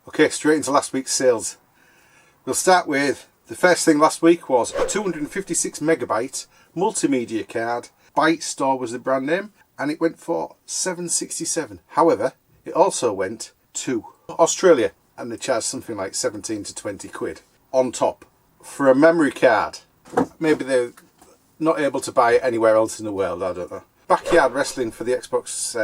Okay, straight into last week's sales. We'll start with the first thing last week was a 256 megabyte multimedia card. Byte Store was the brand name, and it went for $7.67. However, it also went to Australia, and they charged something like 17 to 20 quid on top for a memory card. Maybe they're not able to buy it anywhere else in the world, I don't know. Backyard Wrestling for the Xbox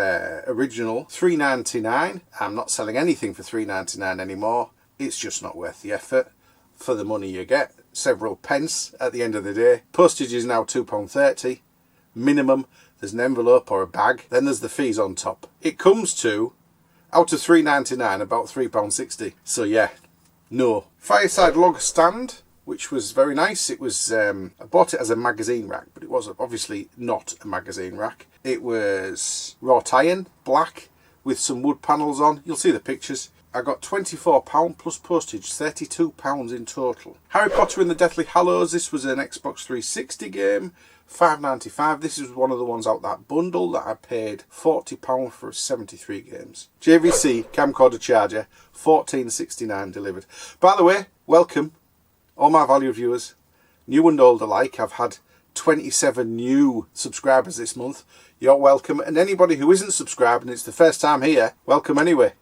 original, $3.99. I'm not selling anything for $3.99 anymore. It's just not worth the effort for the money you get. Several pence at the end of the day. Postage is now £2.30 minimum. There's an envelope or a bag. Then there's the fees on top. It comes to, out of $3.99, about £3.60. So yeah, no. Fireside log stand, which was very nice. It was, I bought it as a magazine rack, but it was obviously not a magazine rack. It was wrought iron, black, with some wood panels on. You'll see the pictures. I got £24 plus postage, £32 in total. Harry Potter and the Deathly Hallows, this was an Xbox 360 game, $5.95. This is one of the ones out that bundle that I paid £40 for 73 games. JVC camcorder charger, $14.69 delivered. By the way, welcome. All my valued viewers, new and old alike. I've had 27 new subscribers this month. You're welcome. And anybody who isn't subscribed and it's the first time here, welcome anyway.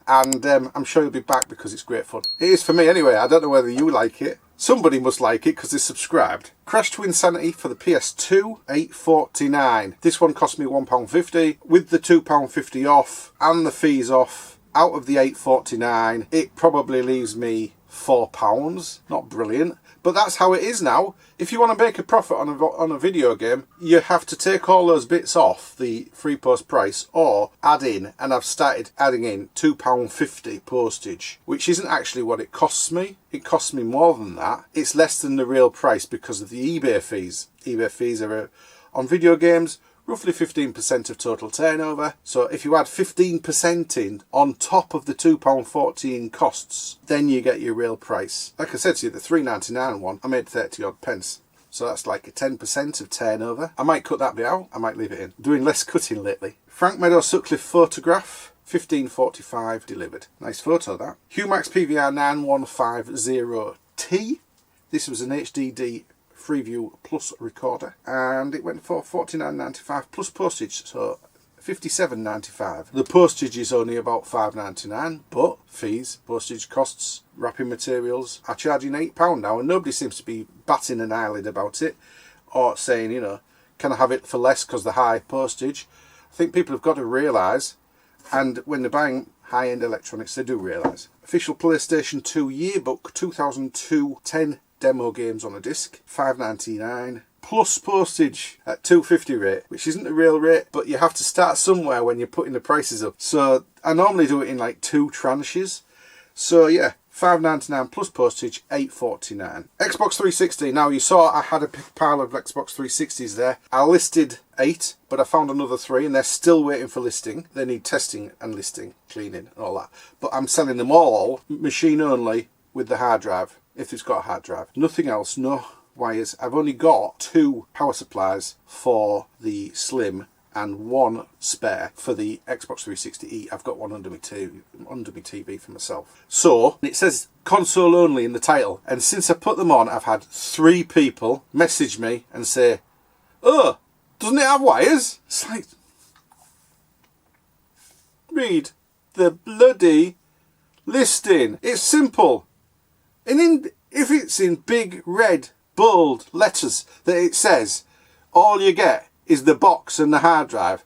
And I'm sure you'll be back because it's great fun. It is for me anyway. I don't know whether you like it. Somebody must like it because they're subscribed. Crash to Insanity for the PS2, $8.49. This one cost me £1.50. With the £2.50 off and the fees off, out of the $8.49, it probably leaves me £4. Not brilliant, but that's how it is now. If you want to make a profit on a video game, you have to take all those bits off the free post price or add in, and I've started adding in £2.50 postage, which isn't actually what it costs me. It costs me more than that. It's less than the real price because of the eBay fees. eBay fees are on video games roughly 15% of total turnover. So if you add 15% in on top of the £2.14 costs, then you get your real price. Like I said to you, the $3.99 one, I made 30 odd pence. So that's like a 10% of turnover. I might cut that bit out, I might leave it in. I'm doing less cutting lately. Frank Meadow Sutcliffe photograph, $15.45 delivered. Nice photo that. Humax PVR 9150T. This was an HDD Freeview Plus recorder, and it went for $49.95 plus postage, so $57.95. The postage is only about $5.99, but fees, postage costs, wrapping materials are charging £8 now, and nobody seems to be batting an eyelid about it or saying, you know, can I have it for less because the high postage. I think people have got to realise, and when they're buying high-end electronics, they do realise. Official PlayStation 2 yearbook 2002 10 demo games on a disc, $5.99 plus postage at $2.50 rate, which isn't the real rate, but you have to start somewhere when you're putting the prices up. So I normally do it in like 2 tranches. So yeah, $5.99 plus postage, $8.49. Xbox 360. Now you saw I had a big pile of Xbox 360s there. I listed 8, but I found another 3 and they're still waiting for listing. They need testing and listing, cleaning and all that. But I'm selling them all machine only with the hard drive. If it's got a hard drive. Nothing else, no wires. I've only got 2 power supplies for the Slim and 1 spare for the Xbox 360E. I've got one under my TV for myself. So, it says console only in the title. And since I put them on, I've had 3 people message me and say, oh, doesn't it have wires? It's like, read the bloody listing. It's simple. And if it's in big, red, bold letters that it says, all you get is the box and the hard drive,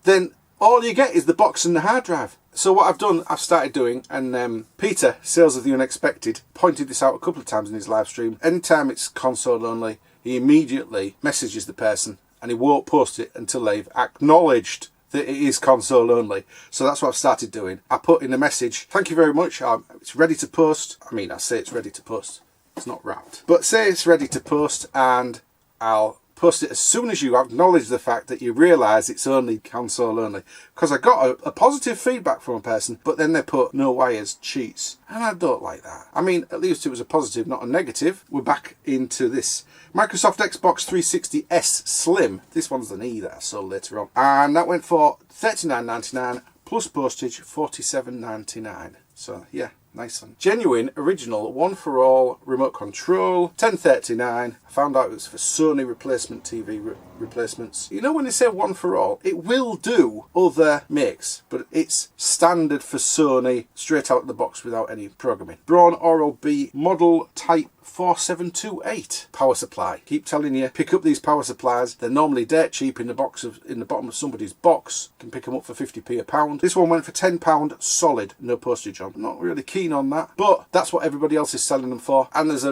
then all you get is the box and the hard drive. So what I've started doing, and Peter, Sales of the Unexpected, pointed this out a couple of times in his live stream. Anytime it's console only, he immediately messages the person, and he won't post it until they've acknowledged that it is console only. So that's what I've started doing. I put in a message, thank you very much, it's ready to post. I mean, I say it's ready to post, it's not wrapped, but say it's ready to post, and I'll post it as soon as you acknowledge the fact that you realise it's only console only. Because I got a positive feedback from a person, but then they put no wires, cheats, and I don't like that. I mean, at least it was a positive, not a negative. We're back into this. Microsoft Xbox 360 S Slim. This one's the knee that I sold later on. And that went for $39.99 plus postage, $47.99. So yeah, nice one. Genuine, original, one for all remote control, $10.39. I found out it was for Sony replacement TV replacements. You know when they say one for all, it will do other makes, but it's standard for Sony, straight out of the box without any programming. Braun Oral-B model type 4728 power supply. Keep telling you, pick up these power supplies. They're normally dirt cheap in the bottom of somebody's box. You can pick them up for 50p a pound. This one went for £10 solid, no postage on. I'm not really keen on that, but that's what everybody else is selling them for. And there's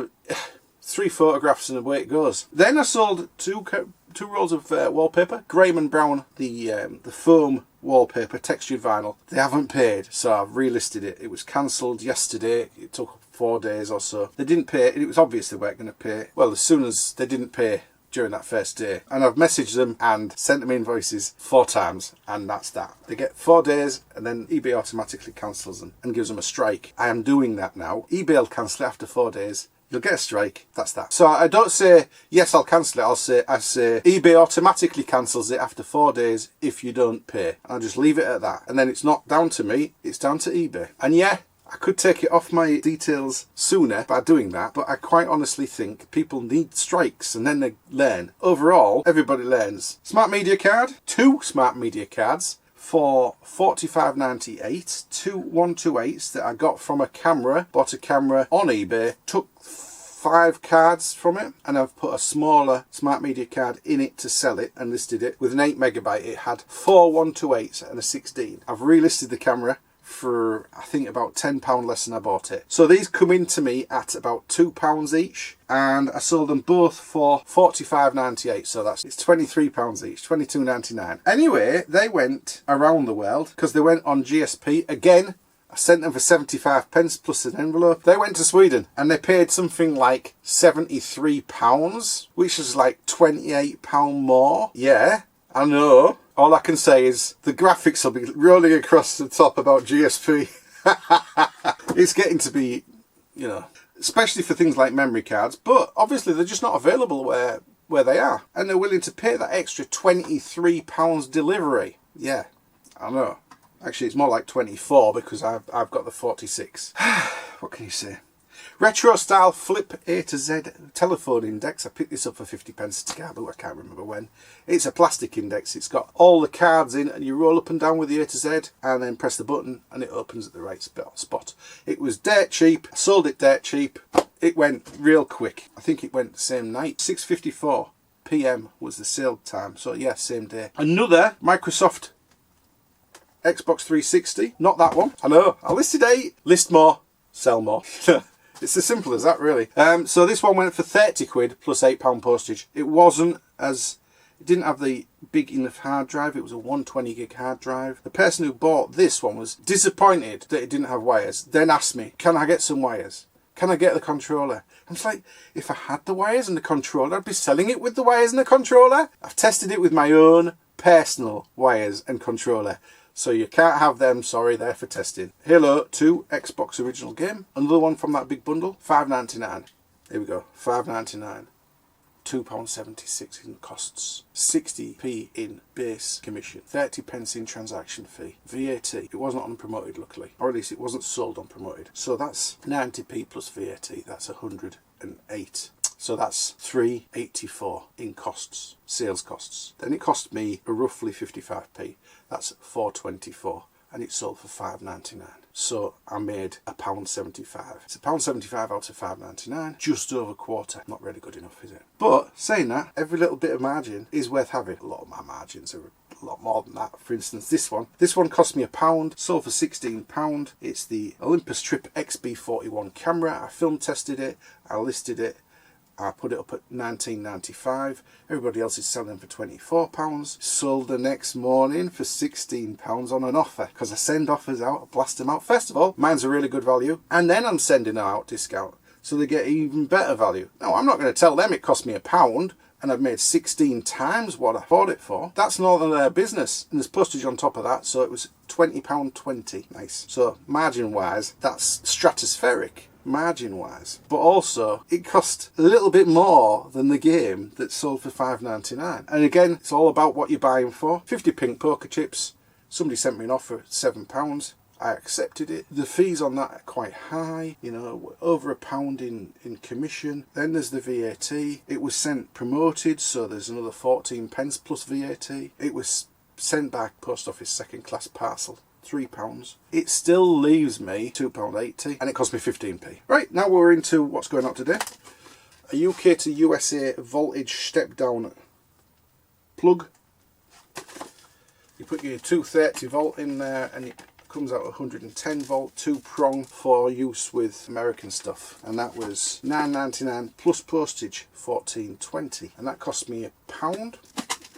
3 photographs and away it goes. Then I sold two rolls of wallpaper, Graham and Brown, the foam wallpaper, textured vinyl. They haven't paid, so I've relisted it. It was cancelled yesterday. It took 4 days or so. They didn't pay, and it was obvious they weren't going to pay. Well, as soon as they didn't pay during that first day, and I've messaged them and sent them invoices 4 times, and that's that. They get 4 days, and then eBay automatically cancels them and gives them a strike. I am doing that now. eBay will cancel it after 4 days. You'll get a strike. That's that. So I don't say, yes, I'll cancel it. I say eBay automatically cancels it after 4 days if you don't pay. I'll just leave it at that. And then it's not down to me, it's down to eBay. And yeah, I could take it off my details sooner by doing that, but I quite honestly think people need strikes and then they learn. Overall, everybody learns. Smart media card, 2 smart media cards for $45.98, 2 128s that I got from a camera, bought a camera on eBay, took 5 cards from it, and I've put a smaller smart media card in it to sell it and listed it with an 8 megabyte. It had 4 128s and a 16. I've relisted the camera for I think about £10 less than I bought it. So these come in to me at about £2 each, and I sold them both for $45.98, so it's £23 each, $22.99. Anyway, they went around the world because they went on GSP again. I sent them for 75 pence plus an envelope. They went to Sweden and they paid something like £73, which is like £28 more. Yeah, I know. All I can say is the graphics will be rolling across the top about GSP. It's getting to be, you know, especially for things like memory cards, but obviously they're just not available where they are. And they're willing to pay that extra £23 delivery. Yeah, I know. Actually, it's more like 24 because I've got the 46. What can you say? Retro style flip A to Z telephone index. I picked this up for 50 pence at Scarborough. I can't remember when. It's a plastic index. It's got all the cards in, and you roll up and down with the A to Z and then press the button and it opens at the right spot. It was dirt cheap. I sold it dirt cheap. It went real quick. I think it went the same night. 6:54 PM was the sale time. So yeah, same day. Another Microsoft Xbox 360. Not that one. I know. I listed 8. List more. Sell more. It's as simple as that, really. So this one went for 30 quid plus £8 postage. It didn't have the big enough hard drive. It was a 120 gig hard drive. The person who bought this one was disappointed that it didn't have wires. Then asked me, can I get some wires? Can I get the controller? I'm just like, if I had the wires and the controller, I'd be selling it with the wires and the controller. I've tested it with my own personal wires and controller. So you can't have them, sorry, they're for testing. Halo 2 Xbox original game. Another one from that big bundle. $5.99. Here we go. $5.99. £2.76 in costs. 60p in base commission. 30 pence in transaction fee. VAT. It wasn't unpromoted, luckily. Or at least it wasn't sold unpromoted. So that's 90p plus VAT. That's 108. So that's $3.84 in costs. Sales costs. Then it cost me roughly 55p. That's $4.24, and it sold for $5.99. So I made £1.75. It's £1.75 out of $5.99, just over a quarter. Not really good enough, is it? But saying that, every little bit of margin is worth having. A lot of my margins are a lot more than that. For instance, this one cost me £1, sold for £16. It's the Olympus Trip XB41 camera. I film tested it, I listed it. I put it up at $19.95. Everybody else is selling for £24. Sold the next morning for £16 on an offer. Because I send offers out, I blast them out. First of all, mine's a really good value. And then I'm sending them out discount. So they get even better value. Now, I'm not going to tell them it cost me £1 and I've made 16 times what I bought it for. That's none of their business. And there's postage on top of that. So it was £20.20. Nice. So margin-wise, that's stratospheric. Margin-wise, but also it cost a little bit more than the game that sold for $5.99. And again, it's all about what you're buying for. 50 pink poker chips. Somebody sent me an offer at £7. I accepted it. The fees on that are quite high, you know, over £1 in commission. Then there's the VAT. It was sent promoted, so there's another 14 pence plus VAT. It was sent back post office second class parcel, £3. It still leaves me £2.80 and it cost me 15p. Right, now we're into what's going on today. A UK to USA voltage step down plug. You put your 230 volt in there and it comes out 110 volt, 2-prong for use with American stuff, and that was £9.99 plus postage, £14.20, and that cost me £1.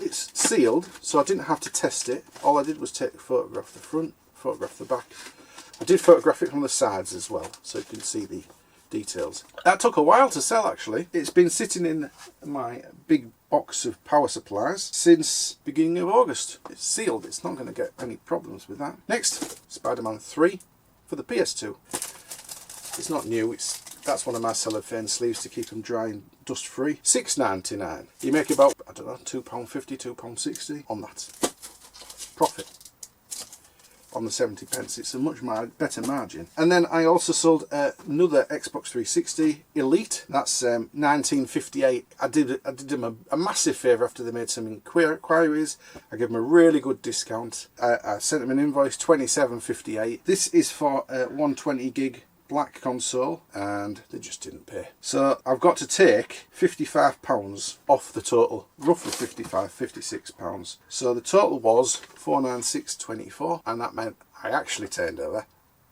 It's sealed, so I didn't have to test it. All I did was take a photograph of the front, photograph the back. I did photograph it from the sides as well, so you can see the details. That took a while to sell actually. It's been sitting in my big box of power supplies since beginning of August. It's sealed, it's not going to get any problems with that. Next, Spider-Man 3 for the PS2. It's not new, that's one of my cellophane sleeves to keep them dry and dust free. £6.99. You make about, I don't know, £2.50, £2.60 on that. Profit on the 70 pence. It's a much better margin. And then I also sold another Xbox 360 Elite. That's 1958. I did them a massive favour after they made some inquiries. I gave them a really good discount. I sent them an invoice, £27.58. This is for 120 gig black console, and they just didn't pay. So I've got to take £55 off the total, roughly £56. So the total was £496.24, and that meant I actually turned over,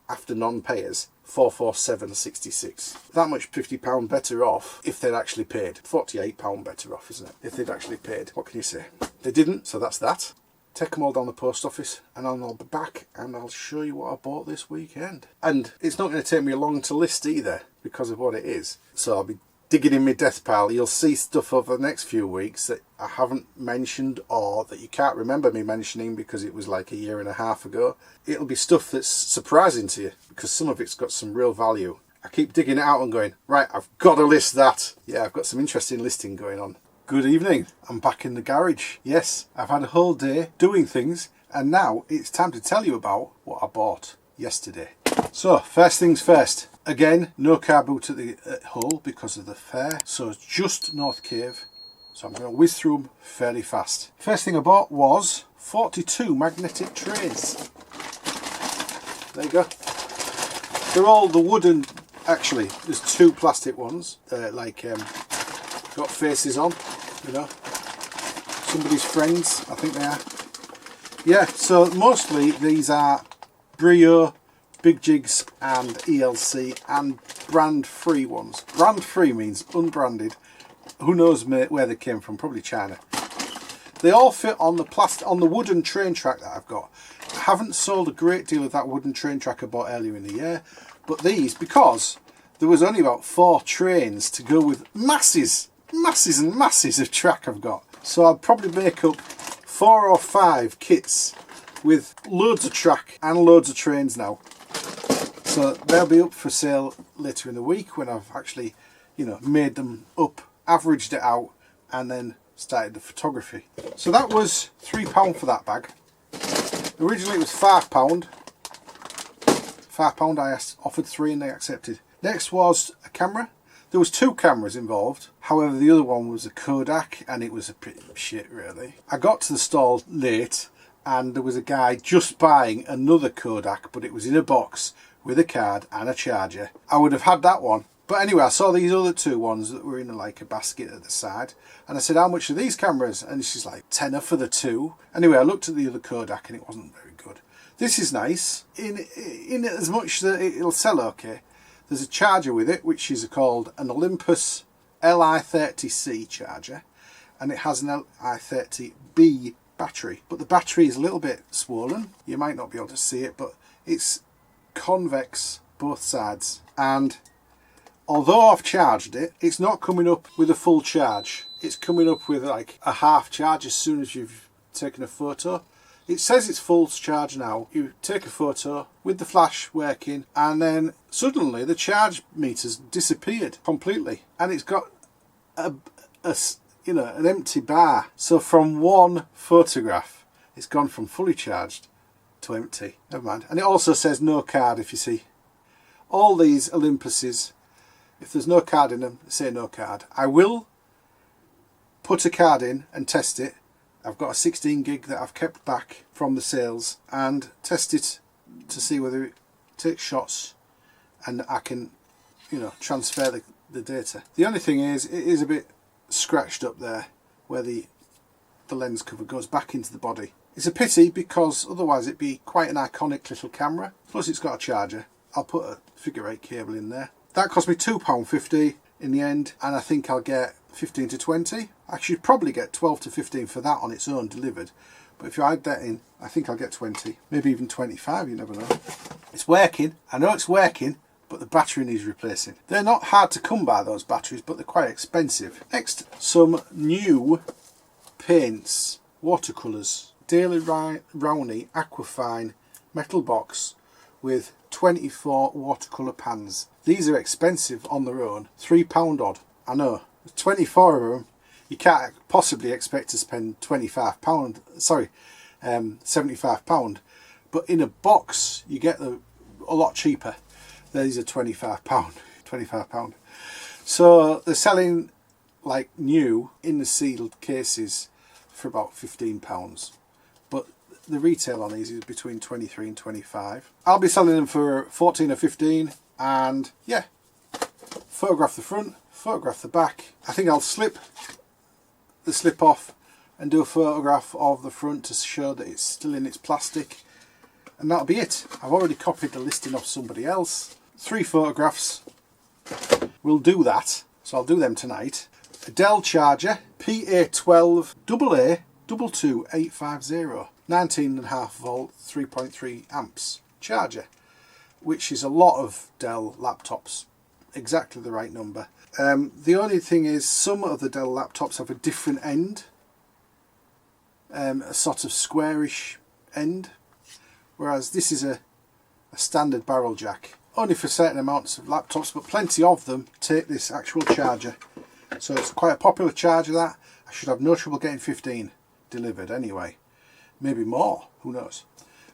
after non-payers, £447.66. That much £50 better off if they'd actually paid. £48 better off, isn't it? If they'd actually paid. What can you say? They didn't, so that's that. Take them all down the post office and then I'll be back and I'll show you what I bought this weekend. And it's not going to take me long to list either because of what it is. So I'll be digging in my death pile. You'll see stuff over the next few weeks that I haven't mentioned or that you can't remember me mentioning because it was like a year and a half ago. It'll be stuff that's surprising to you because some of it's got some real value. I keep digging it out and going, right, I've got to list that. Yeah, I've got some interesting listing going on. Good evening, I'm back in the garage. Yes, I've had a whole day doing things and now it's time to tell you about what I bought yesterday. So, first things first. Again, no car boot at Hull because of the fair, so it's just North Cave. So I'm going to whiz through them fairly fast. First thing I bought was 42 magnetic trays. There you go. They're all the wooden, actually, there's 2 plastic ones, got faces on, you know, somebody's friends, I think they are. Yeah, so mostly these are Brio, Big Jigs and ELC and brand free ones. Brand free means unbranded. Who knows where they came from, probably China. They all fit on the wooden train track that I've got. I haven't sold a great deal of that wooden train track I bought earlier in the year, but these, because there was only about 4 trains to go with masses and masses of track I've got. So I'll probably make up 4 or 5 kits with loads of track and loads of trains now. So they'll be up for sale later in the week when I've actually, you know, made them up, averaged it out and then started the photography. So that was £3 for that bag. Originally it was £5. £5 I offered 3 and they accepted. Next was a camera. There was 2 cameras involved, however the other one was a Kodak and it was a pretty shit really. I got to the stall late and there was a guy just buying another Kodak, but it was in a box with a card and a charger. I would have had that one, but anyway I saw these other 2 ones that were in like a basket at the side and I said, how much are these cameras? And she's like, tenner for the 2. Anyway, I looked at the other Kodak and it wasn't very good. This is nice in as much that it'll sell okay. There's a charger with it, which is called an Olympus Li30C charger, and it has an Li30B battery. But the battery is a little bit swollen. You might not be able to see it, but it's convex both sides. And although I've charged it, it's not coming up with a full charge. It's coming up with like a half charge as soon as you've taken a photo. It says it's full charge now. You take a photo with the flash working and then suddenly the charge meter's disappeared completely and it's got an empty bar. So from one photograph it's gone from fully charged to empty. Never mind. And it also says no card, if you see. All these Olympuses, if there's no card in them, say no card. I will put a card in and test it. I've got a 16 gig that I've kept back from the sales and test it to see whether it takes shots and I can, you know, transfer the data. The only thing is, it is a bit scratched up there where the lens cover goes back into the body. It's a pity because otherwise it'd be quite an iconic little camera. Plus it's got a charger. I'll put a figure 8 cable in there. That cost me £2.50 in the end, and I think I'll get 15 to 20. I should probably get 12 to 15 for that on its own delivered, but if you add that in, I think I'll get 20, maybe even 25, you never know. It's working, I know it's working, but the battery needs replacing. They're not hard to come by, those batteries, but they're quite expensive. Next, some new paints, watercolours. Daily Rowney Aquafine metal box with 24 watercolour pans. These are expensive on their own, £3 odd. I know, 24 of them, you can't possibly expect to spend £75, sorry, £75, but in a box you get them a lot cheaper. These are £25. So they're selling like new in the sealed cases for about £15, but the retail on these is between 23 and 25. I'll be selling them for 14 or 15, and yeah, photograph the front, photograph the back. I think I'll slip the slip off and do a photograph of the front to show that it's still in its plastic, and that'll be it. I've already copied the listing off somebody else. 3 photographs will do that, so I'll do them tonight. A Dell charger, PA12 AA 22850, 19.5 volt, 3.3 amps charger, which is a lot of Dell laptops, exactly the right number. The only thing is, some of the Dell laptops have a different end, a sort of squarish end, whereas this is a standard barrel jack. Only for certain amounts of laptops, but plenty of them take this actual charger. So it's quite a popular charger that. I should have no trouble getting 15 delivered anyway. Maybe more, who knows.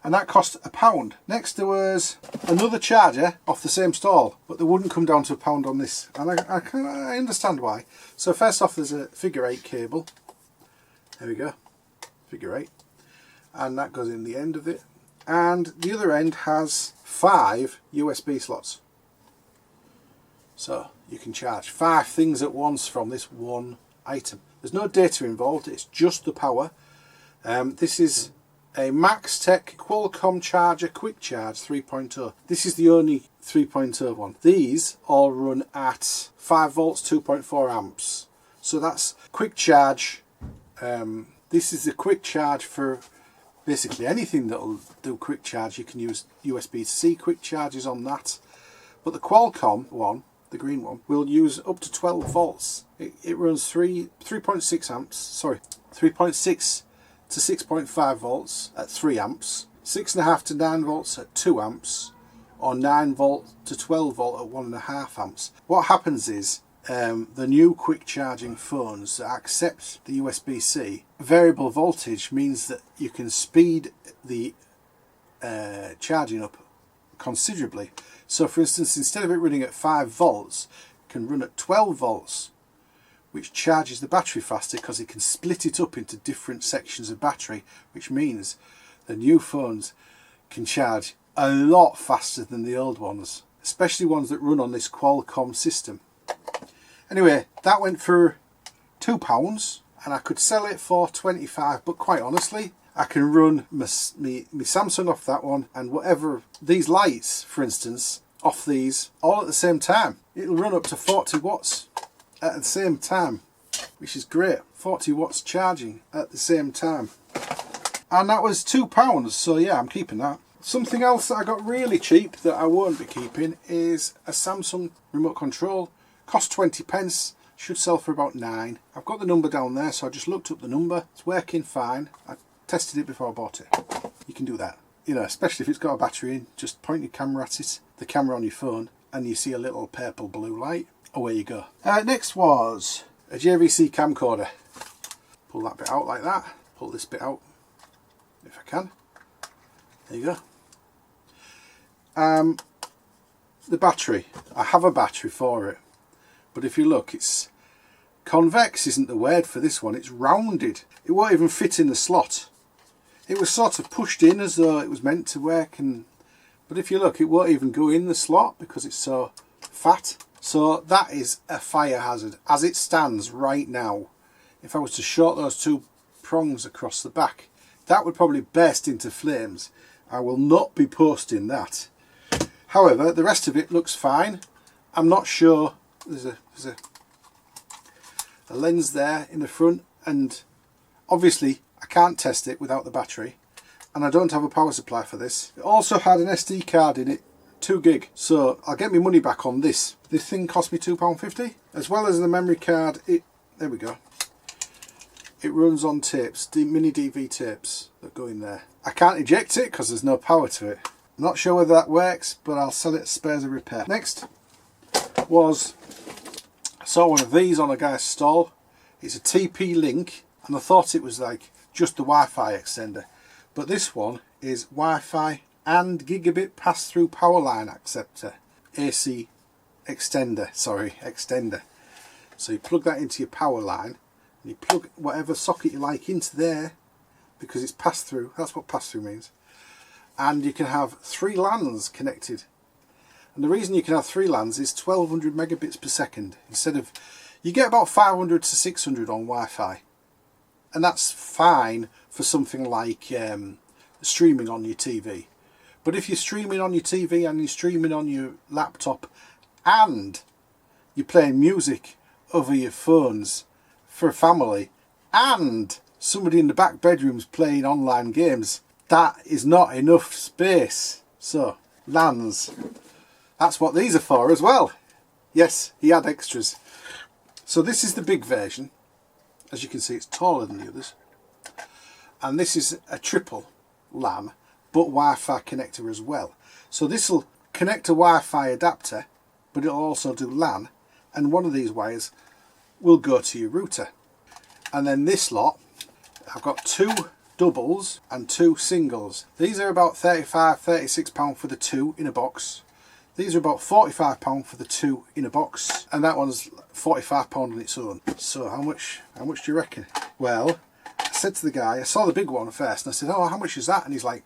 And that cost £1. Next there was another charger off the same stall, but they wouldn't come down to £1 on this. And I understand why. So first off, there's a figure 8 cable. There we go, figure 8. And that goes in the end of it. And the other end has 5 USB slots. So you can charge 5 things at once from this one item. There's no data involved, it's just the power. This is a MaxTech Qualcomm Charger Quick Charge 3.0. This is the only 3.0 one. These all run at 5 volts, 2.4 amps. So that's quick charge. This is the quick charge for basically anything that'll do quick charge. You can use USB-C quick charges on that. But the Qualcomm one, the green one, will use up to 12 volts. It runs 3.6 amps, sorry, 3.6 to 6.5 volts at 3 amps, 6.5 to 9 volts at 2 amps, or 9 volt to 12 volt at 1.5 amps. What happens is, the new quick charging phones that accept the USB-C, variable voltage means that you can speed the charging up considerably. So for instance, instead of it running at 5 volts, it can run at 12 volts, which charges the battery faster because it can split it up into different sections of battery, which means the new phones can charge a lot faster than the old ones, especially ones that run on this Qualcomm system. Anyway, that went for £2, and I could sell it for 25, but quite honestly, I can run my Samsung off that one, and whatever, these lights for instance, off these all at the same time. It'll run up to 40 watts at the same time, which is great. 40 watts charging at the same time. And that was £2, so yeah, I'm keeping that. Something else that I got really cheap that I won't be keeping is a Samsung remote control. Cost 20 pence, should sell for about 9. I've got the number down there, so I just looked up the number. It's working fine. I tested it before I bought it. You can do that, you know, especially if it's got a battery in. Just point your camera at it, the camera on your phone, and you see a little purple blue light. Away you go. Next was a JVC camcorder. Pull that bit out like that. Pull this bit out if I can. There you go. The battery, I have a battery for it, but if you look, it's convex isn't the word for this one, it's rounded. It won't even fit in the slot. It was sort of pushed in as though it was meant to work, but if you look, it won't even go in the slot because it's so fat. So that is a fire hazard as it stands right now. If I was to short those two prongs across the back, that would probably burst into flames. I will not be posting that. However, the rest of it looks fine. I'm not sure. There's a lens there in the front, and obviously I can't test it without the battery, and I don't have a power supply for this. It also had an SD card in it, 2 gig, so I'll get my money back on this. This thing cost me £2.50, as well as the memory card. There we go. It runs on tapes, mini DV tapes that go in there. I can't eject it because there's no power to it. I'm not sure whether that works, but I'll sell it as spares a repair. Next was, I saw one of these on a guy's stall. It's a TP-Link, and I thought it was like just the Wi-Fi extender, but this one is Wi-Fi and gigabit pass-through power line acceptor, AC extender, extender. So you plug that into your power line, and you plug whatever socket you like into there, because it's pass-through. That's what pass-through means. And you can have 3 LANs connected, and the reason you can have 3 LANs is 1200 megabits per second instead of, you get about 500 to 600 on Wi-Fi, and that's fine for something like streaming on your TV. But if you're streaming on your TV and you're streaming on your laptop and you're playing music over your phones for a family, and somebody in the back bedroom's playing online games, that is not enough space. So LANs, that's what these are for as well. Yes, he had extras. So this is the big version. As you can see, it's taller than the others, and this is a triple LAN but Wi-Fi connector as well. So this will connect a Wi-Fi adapter, but it'll also do LAN, and one of these wires will go to your router. And then this lot, I've got 2 doubles and 2 singles. These are about £35–36 for the 2 in a box. These are about £45 for the 2 in a box, and that one's £45 on its own. So how much do you reckon? Well, I said to the guy, I saw the big one first, and I said, oh, how much is that? And he's like,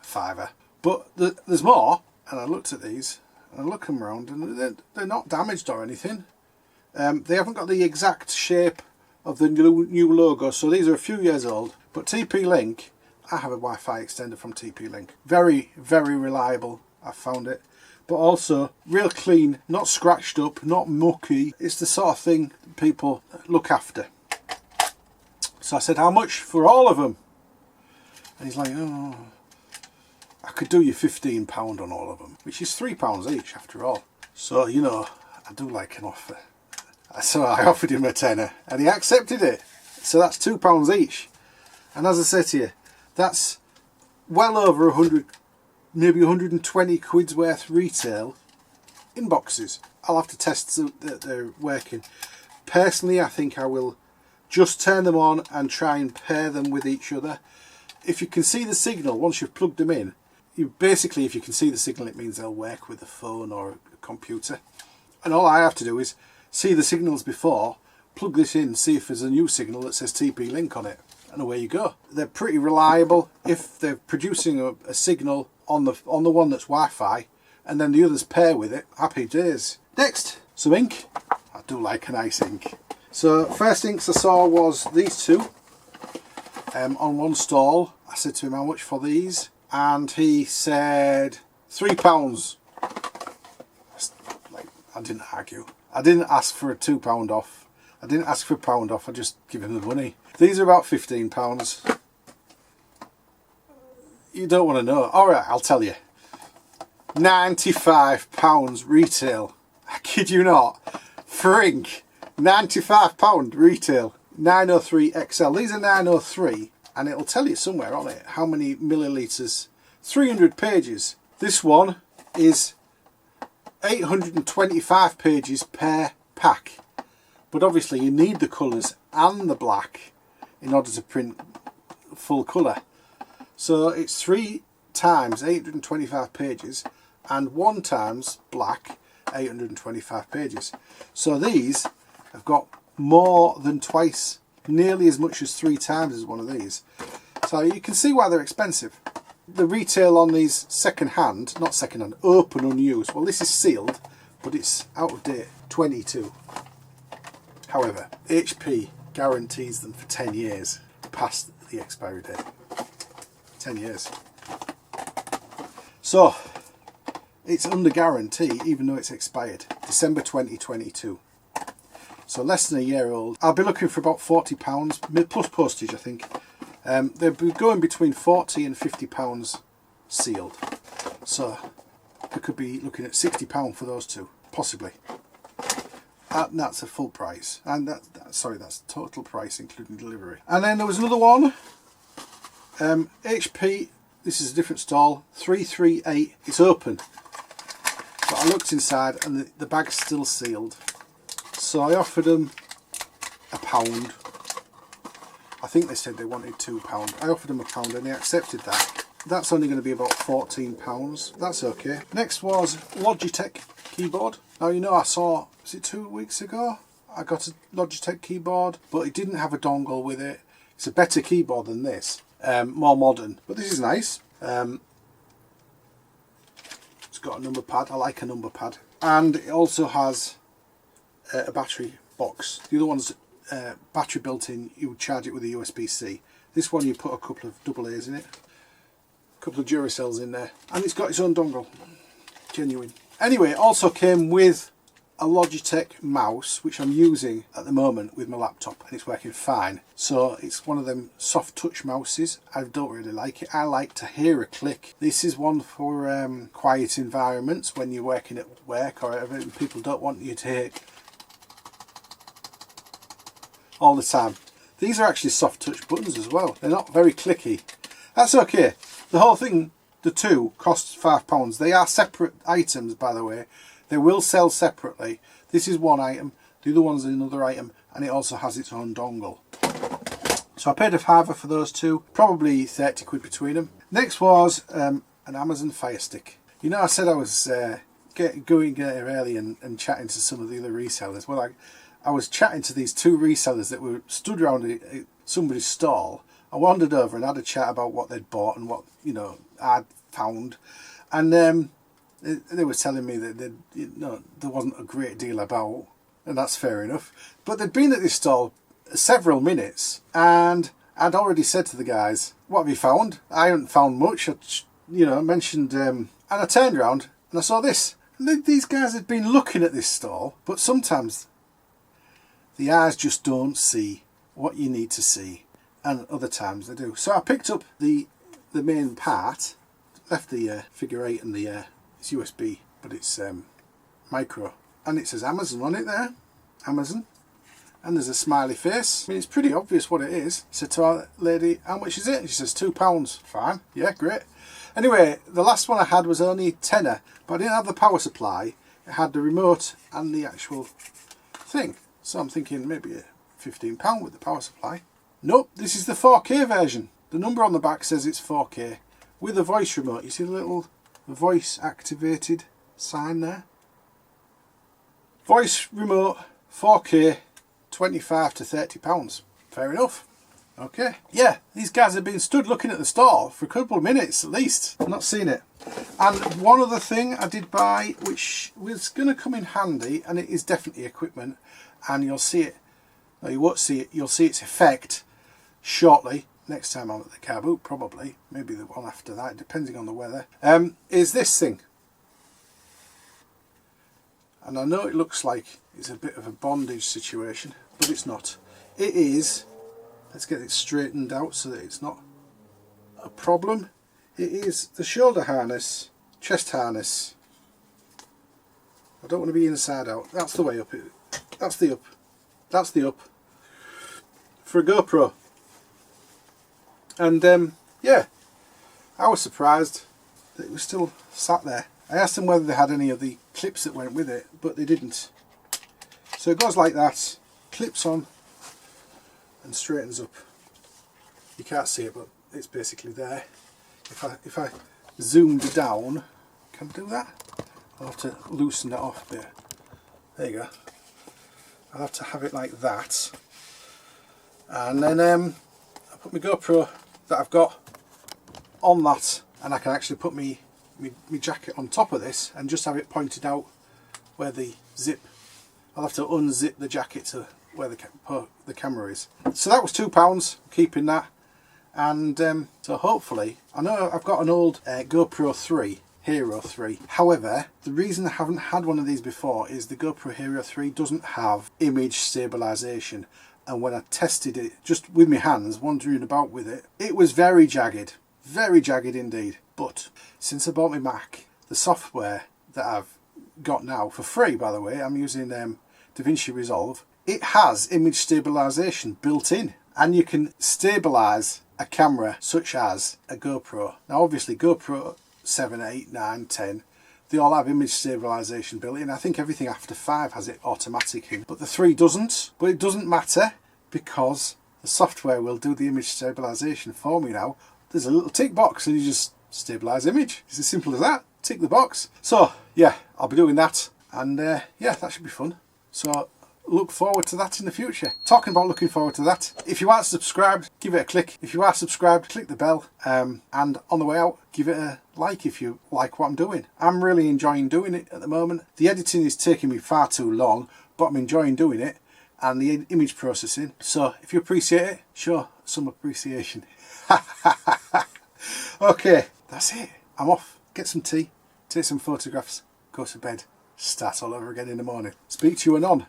£5. But there's more, and I looked at these, and I look them around, and they're not damaged or anything. They haven't got the exact shape of the new logo, so these are a few years old. But TP-Link, I have a Wi-Fi extender from TP-Link. Very, very reliable, I found it. But also real clean, not scratched up, not mucky. It's the sort of thing people look after. So I said, how much for all of them? And he's like, oh, I could do you £15 on all of them, which is £3 each after all. So, you know, I do like an offer. So I offered him a tenner and he accepted it. So that's £2 each. And as I said to you, that's well over 100, maybe 120 quid's worth retail in boxes. I'll have to test that they're working. Personally, I think I will just turn them on and try and pair them with each other. If you can see the signal once you've plugged them in, basically if you can see the signal, it means they'll work with a phone or a computer. And all I have to do is see the signals before, plug this in, see if there's a new signal that says TP-Link on it, and away you go. They're pretty reliable. If they're producing a signal on the one that's Wi-Fi, and then the others pair with it, happy days. Next, some ink. I do like a nice ink. So first inks I saw was these 2 on one stall. I said to him, how much for these? And he said £3. I didn't argue. I didn't ask for a £2 off. I didn't ask for a £1 off. I just give him the money. These are about £15. You don't want to know. Alright, I'll tell you. £95 retail. I kid you not. For ink. £95 retail. 903 XL. These are 903, and it'll tell you somewhere on it how many millilitres. 300 pages. This one is 825 pages per pack. But obviously you need the colours and the black in order to print full colour. So it's 3 times 825 pages and 1 times black 825 pages. So these have got more than twice, nearly as much as 3 times as one of these. So you can see why they're expensive. The retail on these second-hand, not second-hand, open, unused. Well, this is sealed, but it's out of date, 22. However, HP guarantees them for 10 years past the expiry date. 10 years. So, it's under guarantee even though it's expired. December 2022. So less than a year old. I'll be looking for about £40, plus postage I think. They'll be going between £40 and £50 sealed. So we could be looking at £60 for those two, possibly. And that's a full price. And that's total price including delivery. And then there was another one. HP, this is a different stall, 338. It's open. But I looked inside and the bag's still sealed. So I offered them £1. I think they said they wanted £2. I offered them £1 and they accepted that. That's only going to be about £14. That's okay. Next was Logitech keyboard. Now you know I saw, was it 2 weeks ago? I got a Logitech keyboard, but it didn't have a dongle with it. It's a better keyboard than this, more modern. But this is nice. It's got a number pad. I like a number pad. And it also has a battery box. The other one's battery built in. You would charge it with a USB-C. This one you put a couple of AA's in it, a couple of Duracells in there, and it's got its own dongle. Genuine. Anyway, it also came with a Logitech mouse, which I'm using at the moment with my laptop, and it's working fine. So it's one of them soft touch mouses. I don't really like it. I like to hear a click. This is one for quiet environments when you're working at work or whatever, and people don't want you to hear all the time. These are actually soft touch buttons as well. They're not very clicky. That's okay. The whole thing, the two, costs £5. They are separate items, by the way. They will sell separately. This is one item, the other one's another item, and it also has its own dongle. So I paid £5 for those two, probably 30 quid between them. Next was an Amazon Fire Stick. You know, I said I was going there early and chatting to some of the other resellers. Well, I was chatting to these two resellers that were stood around somebody's stall. I wandered over and had a chat about what they'd bought and what, you know, I'd found. And they were telling me that there wasn't a great deal about, and that's fair enough. But they'd been at this stall several minutes, and I'd already said to the guys, "What have you found?" I hadn't found much. I mentioned, and I turned around and I saw this. And these guys had been looking at this stall, but sometimes the eyes just don't see what you need to see, and other times they do. So I picked up the main part, left the figure 8 and the it's USB, but it's micro, and it says Amazon on it there, Amazon, and there's a smiley face. I mean, it's pretty obvious what it is. I said to our lady, "How much is it?" And she says £2. Fine, yeah, great. Anyway, the last one I had was only tenner, but I didn't have the power supply. It had the remote and the actual thing, so I'm thinking maybe £15 with the power supply. Nope, this is the 4K version. The number on the back says it's 4K with a voice remote. You see the little voice activated sign there? Voice remote, 4K, £25 to £30. Fair enough. Okay. Yeah, these guys have been stood looking at the stall for a couple of minutes at least. I've not seen it. And one other thing I did buy, which was going to come in handy, and it is definitely equipment, and you'll see it, no, you won't see it, you'll see its effect shortly. Next time I'm at the car boot, probably. Maybe the one after that, depending on the weather. Is this thing. And I know it looks like it's a bit of a bondage situation, but it's not. It is, let's get it straightened out so that it's not a problem. It is the shoulder harness, chest harness. I don't want to be inside out. That's the way up. That's the up. That's the up. For a GoPro. And yeah, I was surprised that it was still sat there. I asked them whether they had any of the clips that went with it, but they didn't. So it goes like that, clips on and straightens up. You can't see it, but it's basically there. If I zoomed down. Can I do that? I'll have to loosen that off a bit. There you go. I'll have to have it like that. And then I'll put my GoPro that I've got on that, and I can actually put my jacket on top of this and just have it pointed out where the zip. I'll have to unzip the jacket to where the camera is. So that was £2, keeping that. And so hopefully, I know I've got an old GoPro 3, Hero 3. However, the reason I haven't had one of these before is the GoPro Hero 3 doesn't have image stabilization. And when I tested it just with my hands, wandering about with it, it was very jagged indeed. But since I bought my Mac, the software that I've got now for free, by the way, I'm using DaVinci Resolve, it has image stabilization built in, and you can stabilize a camera such as a GoPro. Now obviously GoPro 7, 8, 9, 10, they all have image stabilization built in. I think everything after 5 has it automatic in, but the 3 doesn't. But it doesn't matter because the software will do the image stabilization for me now. There's a little tick box and you just stabilize image. It's as simple as that. Tick the box. So yeah, I'll be doing that, and yeah, that should be fun. So look forward to that in the future. Talking about looking forward to that, if you aren't subscribed, give it a click. If you are subscribed, click the bell, and on the way out, give it a like if you like what I'm doing. I'm really enjoying doing it at the moment. The editing is taking me far too long, but I'm enjoying doing it, and the image processing. So if you appreciate it, show some appreciation. Okay, that's it. I'm off. Get some tea, take some photographs, go to bed, start all over again in the morning. Speak to you anon.